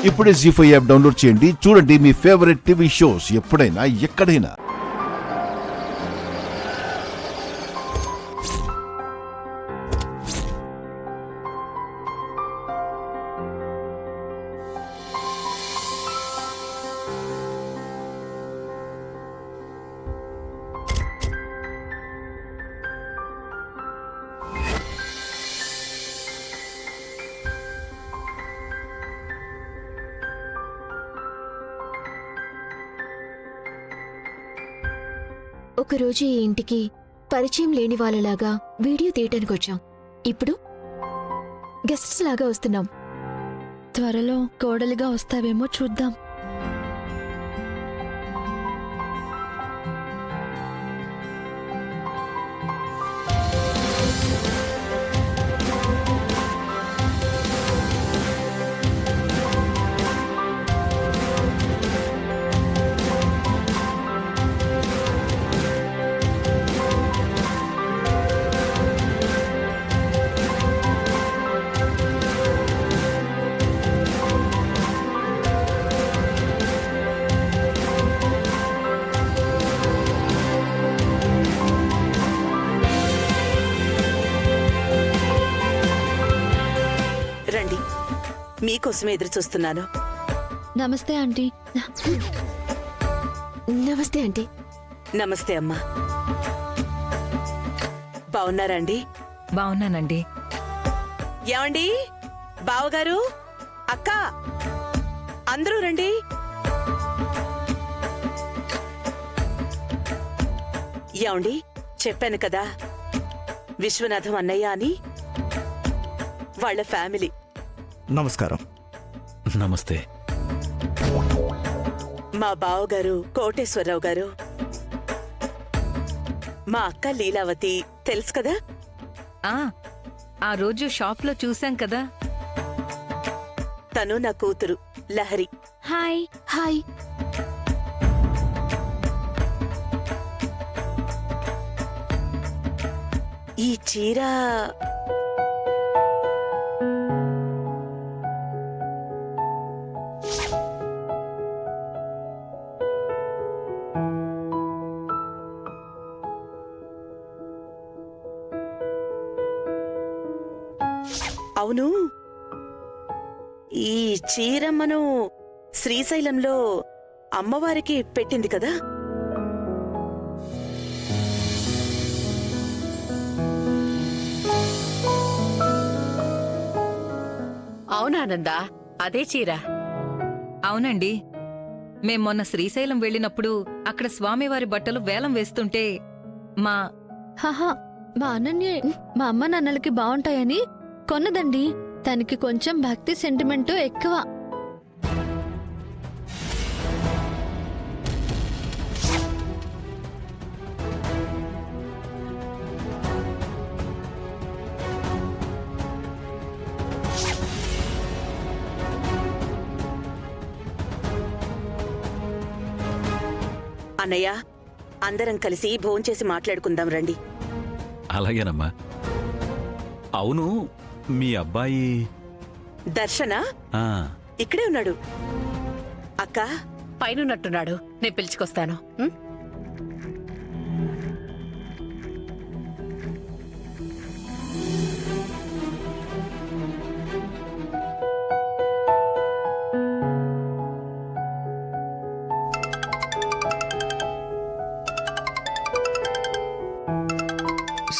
ఇప్పుడే జీ5 app download చేయండి. చూడండి మీ ఫేవరెట్ టీవీ షోస్ ఎప్పుడైనా ఎక్కడైనా. ఒకరోజు ఈ ఇంటికి పరిచయం లేని వాళ్ళలాగా వీడియో తీయటానికి వచ్చాం. ఇప్పుడు గెస్ట్స్ లాగా వస్తున్నాం. త్వరలో కోడలిగా వస్తావేమో చూద్దాం. రండి, మీకోసమే ఎదురు చూస్తున్నాను. నమస్తే ఆంటీ. నమస్తే ఆంటీ. నమస్తే అమ్మా. బావున్నారండి? బావున్నానండి. ఏమండి, బావగారు, అక్క, అందరూ రండి. ఏమండి, చెప్పాను కదా విశ్వనాథం అన్నయ్య అని. వాళ్ళ ఫ్యామిలీ. నమస్కారం. నమస్తే. మా బావగారు కోటేశ్వరరావు గారు, మా అక్క లీలావతి, తెలుసు కదా. ఆ రోజు షాప్లో చూశాం కదా. తను నా కూతురు లహరి. హాయ్. హాయ్. ఈ చీర అవును, ఈ చీర మనం శ్రీశైలంలో అమ్మవారికి పెట్టింది కదా. అవునానందా, అదే చీర. అవునండి, మేం మొన్న శ్రీశైలం వెళ్ళినప్పుడు అక్కడ స్వామివారి బట్టలు వేలం వేస్తుంటే మా హహా, మా అనన్య మా అమ్మ నాన్నలకి బావుంటాయని కొన్నదండి. తనకి కొంచెం భక్తి సెంటిమెంటు ఎక్కువ. అన్నయ్య, అందరం కలిసి భోంచేసి మాట్లాడుకుందాం రండి. అలాగేనమ్మా. అవును, మీ అబ్బాయి దర్శన ఆ, ఇక్కడే ఉన్నాడు. అక్క, పైనున్నట్టున్నాడు, నేను పిలుచుకొస్తాను. ఉం?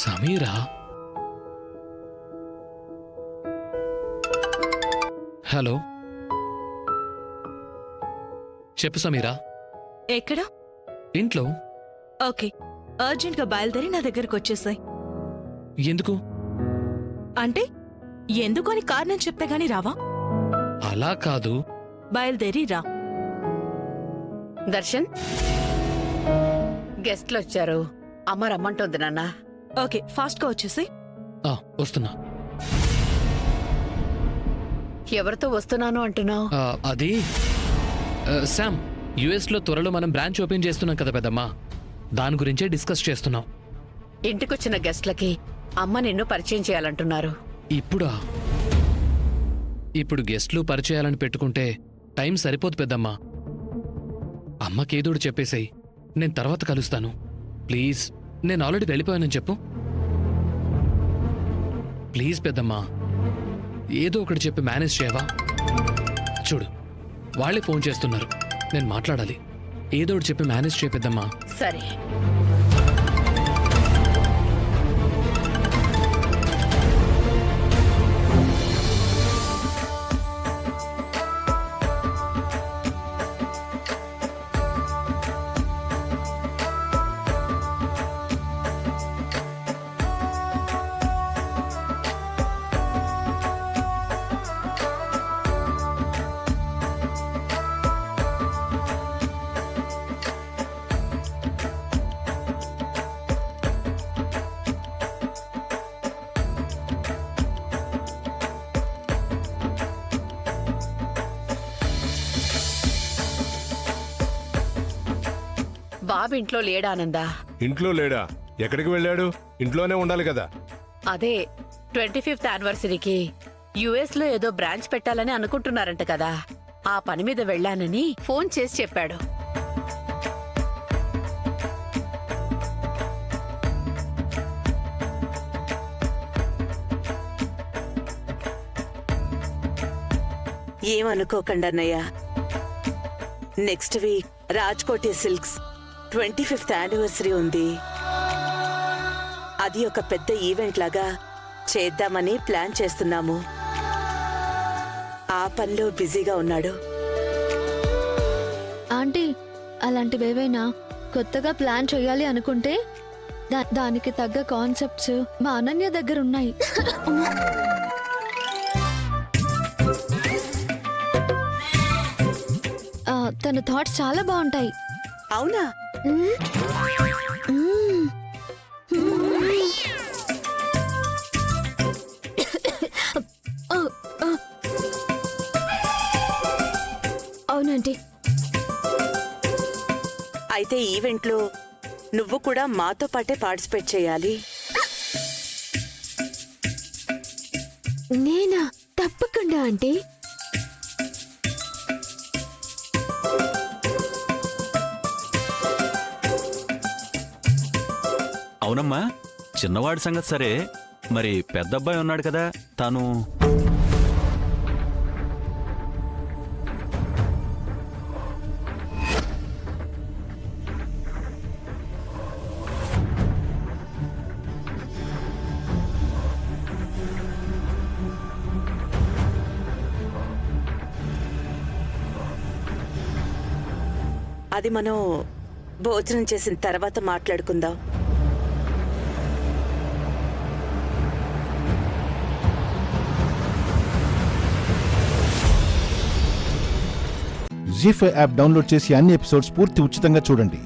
సమీరా, హలో, చెప్పు సమీరా. ఎక్కడ? ఇంట్లో. ఓకే, అర్జెంట్ గా బయలుదేరి నా దగ్గరకు వచ్చేసాయి. ఎందుకు? అంటే ఎందుకు అని కారణం చెప్తే గాని రావా? అలా కాదు. బయలుదేరి రా. దర్శన్, గెస్ట్లు వచ్చారు, అమ్మ రమ్మంటోంది నాన్న. ఓకే, ఫాస్ట్ గా వచ్చేసి. వస్తున్నా. ఎవరితో వస్తున్నాను అంటున్నావు? అది శామ్, యుఎస్ లో త్వరలో మనం బ్రాంచ్ ఓపెన్ చేస్తున్నాం కదా పెద్దమ్మా, దాని గురించే డిస్కస్ చేస్తున్నాం. ఇంటికొచ్చిన గెస్ట్లకి అమ్మ నిన్ను పరిచయం చేయాలంటున్నారు. ఇప్పుడా? ఇప్పుడు గెస్ట్లు పరిచయాలని పెట్టుకుంటే టైం సరిపోదు పెద్దమ్మా. అమ్మకేదోడు చెప్పేసేయ్, నేను తర్వాత కలుస్తాను. ప్లీజ్, నేను ఆల్రెడీ వెళ్ళిపోయానని చెప్పు. ప్లీజ్ పెద్దమ్మా, ఏదో ఒకటి చెప్పి మేనేజ్ చేయవా? చూడు, వాళ్ళే ఫోన్ చేస్తున్నారు, నేను మాట్లాడాలి. ఏదో ఒకటి చెప్పి మేనేజ్ చేయ పెద్దమ్మా. సరే. బాబు ఇంట్లో లేడానందా? ఇంట్లో లేడా? ఎక్కడికి వెళ్ళాడు? ఇంట్లోనే ఉండాలి కదా. అదే 25th యానివర్సరీకి యుఎస్ లో ఏదో బ్రాంచ్ పెట్టాలని అనుకుంటున్నారంట కదా, ఆ పని మీద వెళ్ళానని ఫోన్ చేసి చెప్పాడు. ఏమనుకోకండి అన్నయ్య, next week Raj-Koti silks 25th anniversary ఉంది. అది ఒక పెద్ద ఈవెంట్ లాగా చేద్దామని ప్లాన్ చేస్తున్నాము. ఆ పనిలో బిజీగా ఉన్నాడు. ఆంటీ, అలాంటివేవైనా కొత్తగా ప్లాన్ చేయాలి అనుకుంటే దానికి తగ్గ కాన్సెప్ట్స్ మా అనన్య దగ్గర ఉన్నాయి. తన థాట్స్ చాలా బాగుంటాయి. అవునా? అవునంటీ. అయితే ఈవెంట్లో నువ్వు కూడా మాతో పాటే పార్టిసిపేట్ చేయాలి. నేనా? తప్పకుండా ఆంటీ. అవునమ్మా, చిన్నవాడి సంగతి సరే, మరి పెద్దబ్బాయి ఉన్నాడు కదా, తను అది మనం భోజనం చేసిన తర్వాత మాట్లాడుకుందాం. జీ5 యాప్ డౌన్లోడ్ చేసి అన్ని ఎపిసోడ్స్ పూర్తి ఉచితంగా చూడండి.